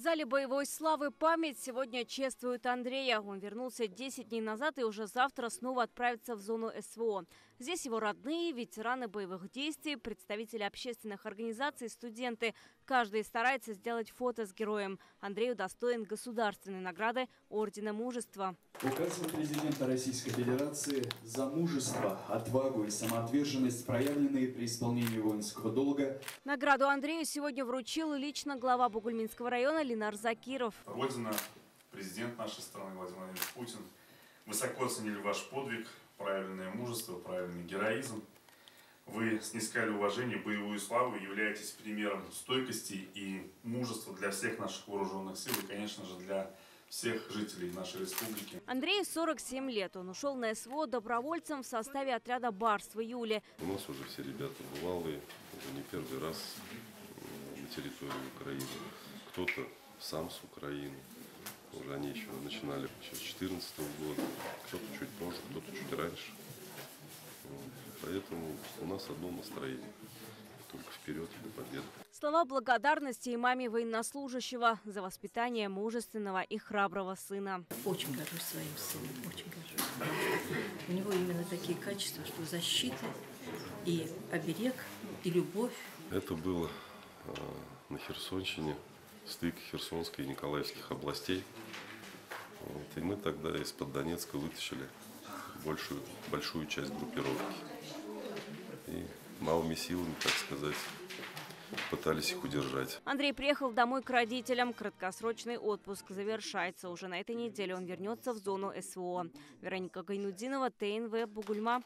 зале боевой славы «Память» сегодня чествуют Андрея. Он вернулся 10 дней назад и уже завтра снова отправится в зону СВО. Здесь его родные, ветераны боевых действий, представители общественных организаций, студенты. Каждый старается сделать фото с героем. Андрей удостоен государственной награды Ордена Мужества. Указом президента Российской Федерации за мужество, отвагу и самоотверженность, проявленные при исполнении воинского долга. Награду Андрею сегодня вручил лично глава Бугульминского района Ленар Закиров. Родина, президент нашей страны Владимир Владимирович Путин высоко оценили ваш подвиг, проявленное мужество, правильный героизм. Вы снискали уважение, боевую славу, являетесь примером стойкости и мужества для всех наших вооруженных сил и, конечно же, для всех жителей нашей республики. Андрею 47 лет. Он ушел на СВО добровольцем в составе отряда «Барс» в июле. У нас уже все ребята бывалые, уже не первый раз на территории Украины. Кто-то сам с Украины. Уже они еще начинали с 2014 года. Кто-то чуть позже, кто-то чуть раньше. Поэтому у нас одно настроение. Только вперед и до победы. Слова благодарности и маме военнослужащего за воспитание мужественного и храброго сына. Очень горжусь своим сыном, очень горжусь. У него именно такие качества, что защита и оберег, и любовь. Это было на Херсонщине, стык Херсонской и Николаевских областей. И мы тогда из-под Донецка вытащили большую часть группировки. И малыми силами, так сказать, пытались их удержать. Андрей приехал домой к родителям. Краткосрочный отпуск завершается. Уже на этой неделе он вернется в зону СВО. Вероника Гайнудинова, ТНВ, Бугульма.